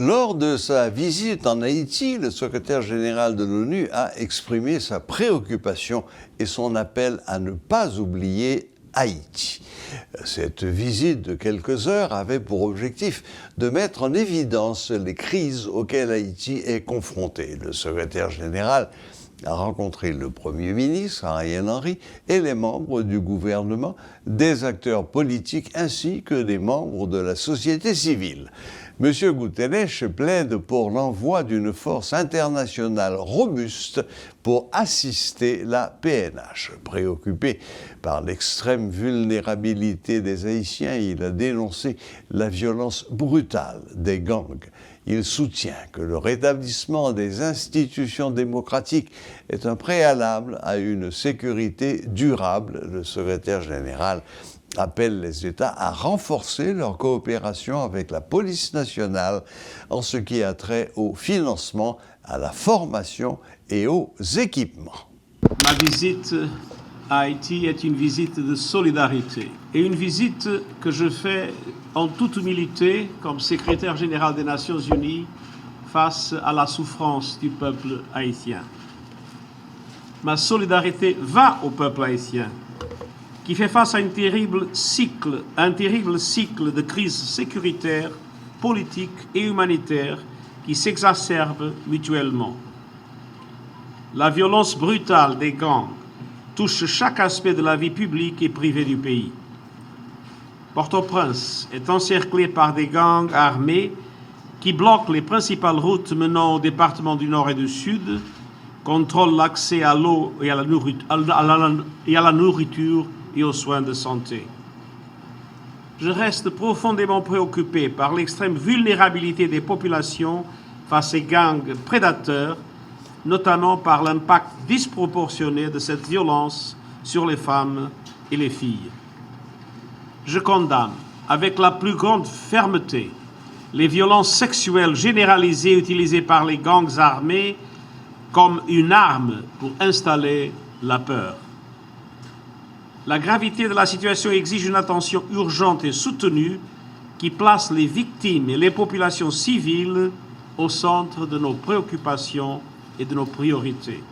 Lors de sa visite en Haïti, le secrétaire général de l'ONU a exprimé sa préoccupation et son appel à ne pas oublier Haïti. Cette visite de quelques heures avait pour objectif de mettre en évidence les crises auxquelles Haïti est confronté. Le secrétaire général a rencontré le Premier ministre, Ariel Henry, et les membres du gouvernement, des acteurs politiques ainsi que des membres de la société civile. M. Guterres plaide pour l'envoi d'une force internationale robuste pour assister la PNH. Préoccupé par l'extrême vulnérabilité des Haïtiens, il a dénoncé la violence brutale des gangs. Il soutient que le rétablissement des institutions démocratiques est un préalable à une sécurité durable. Le secrétaire général appelle les États à renforcer leur coopération avec la police nationale en ce qui a trait au financement, à la formation et aux équipements. Ma visite à Haïti est une visite de solidarité et une visite que je fais en toute humilité comme secrétaire général des Nations Unies face à la souffrance du peuple haïtien. Ma solidarité va au peuple haïtien qui fait face à un terrible cycle de crise sécuritaire, politique et humanitaire qui s'exacerbent mutuellement. La violence brutale des gangs touche chaque aspect de la vie publique et privée du pays. Port-au-Prince est encerclé par des gangs armés qui bloquent les principales routes menant aux départements du Nord et du Sud, contrôlent l'accès à l'eau et à la nourriture et aux soins de santé. Je reste profondément préoccupé par l'extrême vulnérabilité des populations face aux gangs prédateurs, notamment par l'impact disproportionné de cette violence sur les femmes et les filles. Je condamne avec la plus grande fermeté les violences sexuelles généralisées utilisées par les gangs armés comme une arme pour installer la peur. La gravité de la situation exige une attention urgente et soutenue qui place les victimes et les populations civiles au centre de nos préoccupations et de nos priorités.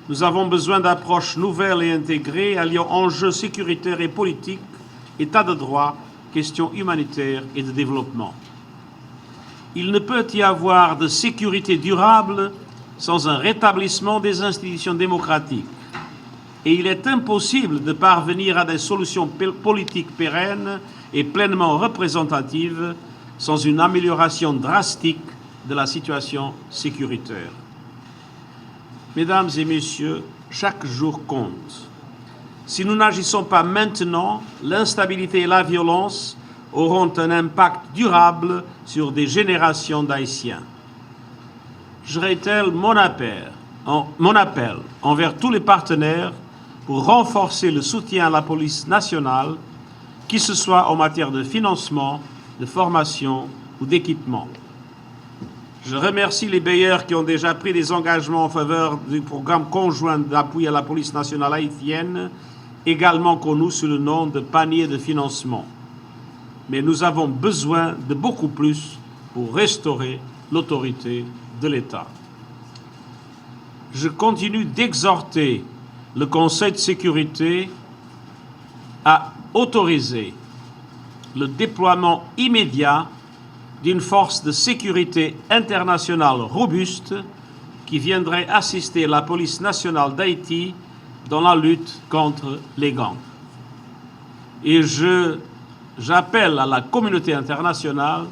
Nous avons besoin d'approches nouvelles et intégrées alliant enjeux sécuritaires et politiques, état de droit, questions humanitaires et de développement. Il ne peut y avoir de sécurité durable sans un rétablissement des institutions démocratiques. Et il est impossible de parvenir à des solutions politiques pérennes et pleinement représentatives sans une amélioration drastique de la situation sécuritaire. Mesdames et messieurs, chaque jour compte. Si nous n'agissons pas maintenant, l'instabilité et la violence auront un impact durable sur des générations d'Haïtiens. Je réitère mon appel envers tous les partenaires pour renforcer le soutien à la police nationale, qu'il ce soit en matière de financement, de formation ou d'équipement. Je remercie les bailleurs qui ont déjà pris des engagements en faveur du programme conjoint d'appui à la police nationale haïtienne, également connu sous le nom de panier de financement. Mais nous avons besoin de beaucoup plus pour restaurer l'autorité de l'État. Je continue d'exhorter le Conseil de sécurité à autoriser le déploiement immédiat d'une force de sécurité internationale robuste qui viendrait assister la police nationale d'Haïti dans la lutte contre les gangs. Et j'appelle à la communauté internationale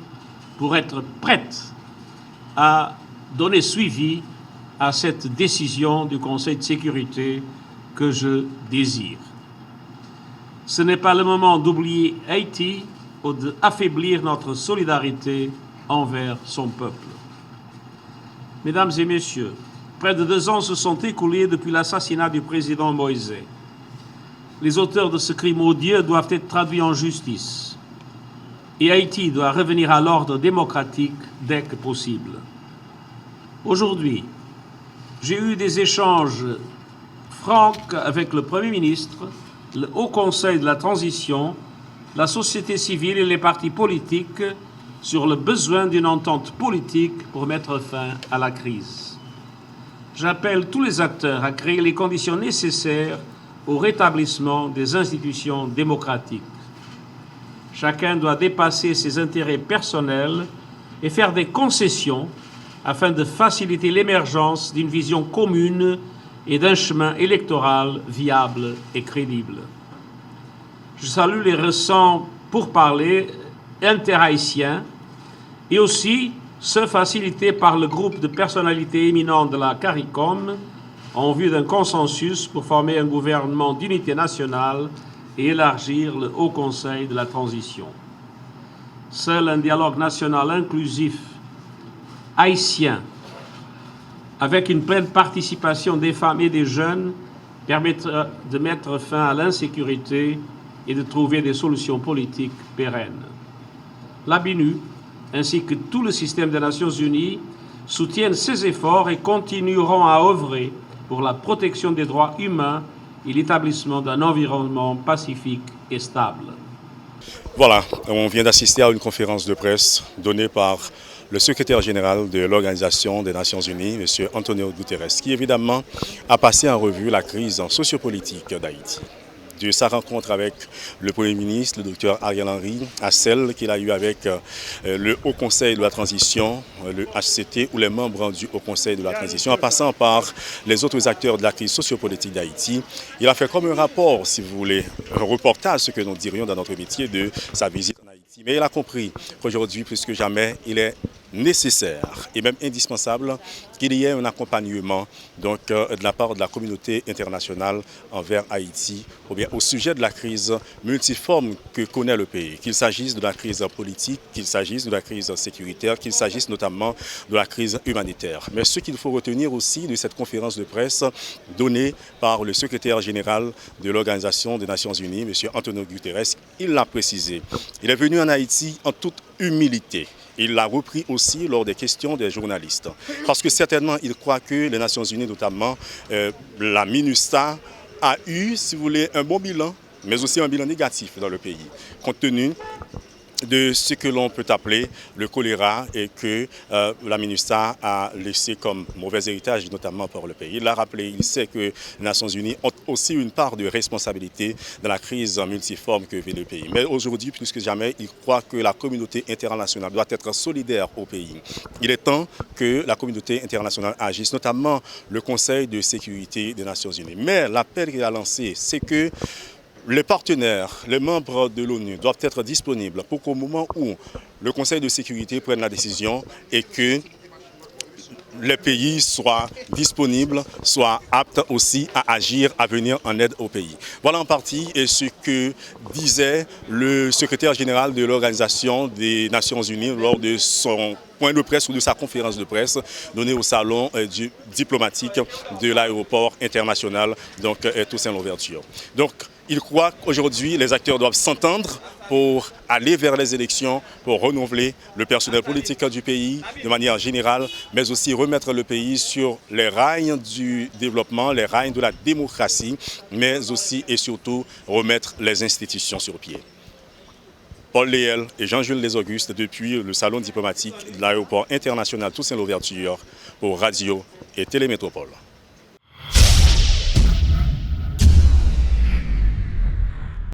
pour être prête à donner suivi à cette décision du Conseil de sécurité que je désire. Ce n'est pas le moment d'oublier Haïti ou d'affaiblir notre solidarité envers son peuple. Mesdames et messieurs, près de 2 ans se sont écoulés depuis l'assassinat du président Moïse. Les auteurs de ce crime odieux doivent être traduits en justice. Et Haïti doit revenir à l'ordre démocratique dès que possible. Aujourd'hui, j'ai eu des échanges francs avec le Premier ministre, le Haut Conseil de la Transition, la société civile et les partis politiques sur le besoin d'une entente politique pour mettre fin à la crise. J'appelle tous les acteurs à créer les conditions nécessaires au rétablissement des institutions démocratiques. Chacun doit dépasser ses intérêts personnels et faire des concessions afin de faciliter l'émergence d'une vision commune et d'un chemin électoral viable et crédible. Je salue les récents pourparlers interhaïtiens et aussi ceux facilités par le groupe de personnalités éminentes de la CARICOM en vue d'un consensus pour former un gouvernement d'unité nationale et élargir le Haut Conseil de la transition. Seul un dialogue national inclusif haïtien, avec une pleine participation des femmes et des jeunes, permettra de mettre fin à l'insécurité et de trouver des solutions politiques pérennes. La BINU, ainsi que tout le système des Nations Unies, soutiennent ces efforts et continueront à œuvrer pour la protection des droits humains et l'établissement d'un environnement pacifique et stable. Voilà, on vient d'assister à une conférence de presse donnée par le secrétaire général de l'Organisation des Nations Unies, M. Antonio Guterres, qui évidemment a passé en revue la crise sociopolitique d'Haïti. De sa rencontre avec le Premier ministre, le Dr Ariel Henry, à celle qu'il a eue avec le Haut Conseil de la Transition, le HCT, ou les membres du Haut Conseil de la Transition, en passant par les autres acteurs de la crise sociopolitique d'Haïti. Il a fait comme un rapport, si vous voulez, un reportage, ce que nous dirions dans notre métier, de sa visite en Haïti. Mais il a compris qu'aujourd'hui, plus que jamais, il est nécessaire et même indispensable qu'il y ait un accompagnement donc, de la part de la communauté internationale envers Haïti ou bien au sujet de la crise multiforme que connaît le pays, qu'il s'agisse de la crise politique, qu'il s'agisse de la crise sécuritaire, qu'il s'agisse notamment de la crise humanitaire. Mais ce qu'il faut retenir aussi de cette conférence de presse donnée par le secrétaire général de l'Organisation des Nations Unies, M. Antonio Guterres, il l'a précisé. Il est venu en Haïti en toute humilité. Il l'a repris aussi lors des questions des journalistes. Parce que certainement, il croit que les Nations Unies, notamment la MINUSTAH, a eu, si vous voulez, un bon bilan, mais aussi un bilan négatif dans le pays, compte tenu de ce que l'on peut appeler le choléra et que la MINUSTAH a laissé comme mauvais héritage, notamment pour le pays. Il l'a rappelé, il sait que les Nations Unies ont aussi une part de responsabilité dans la crise multiforme que vit le pays. Mais aujourd'hui, plus que jamais, il croit que la communauté internationale doit être solidaire au pays. Il est temps que la communauté internationale agisse, notamment le Conseil de sécurité des Nations Unies. Mais l'appel qu'il a lancé, c'est que les partenaires, les membres de l'ONU doivent être disponibles pour qu'au moment où le Conseil de sécurité prenne la décision et que les pays soient disponibles, soient aptes aussi à agir, à venir en aide au pays. Voilà en partie ce que disait le secrétaire général de l'Organisation des Nations Unies lors de son point de presse ou de sa conférence de presse donnée au salon diplomatique de l'aéroport international, donc Toussaint-Louverture. Donc, il croit qu'aujourd'hui, les acteurs doivent s'entendre pour aller vers les élections, pour renouveler le personnel politique du pays de manière générale, mais aussi remettre le pays sur les rails du développement, les rails de la démocratie, mais aussi et surtout remettre les institutions sur pied. Paul Léel et Jean-Jules Lesauguste depuis le salon diplomatique de l'aéroport international Toussaint-Louverture pour Radio et Télémétropole.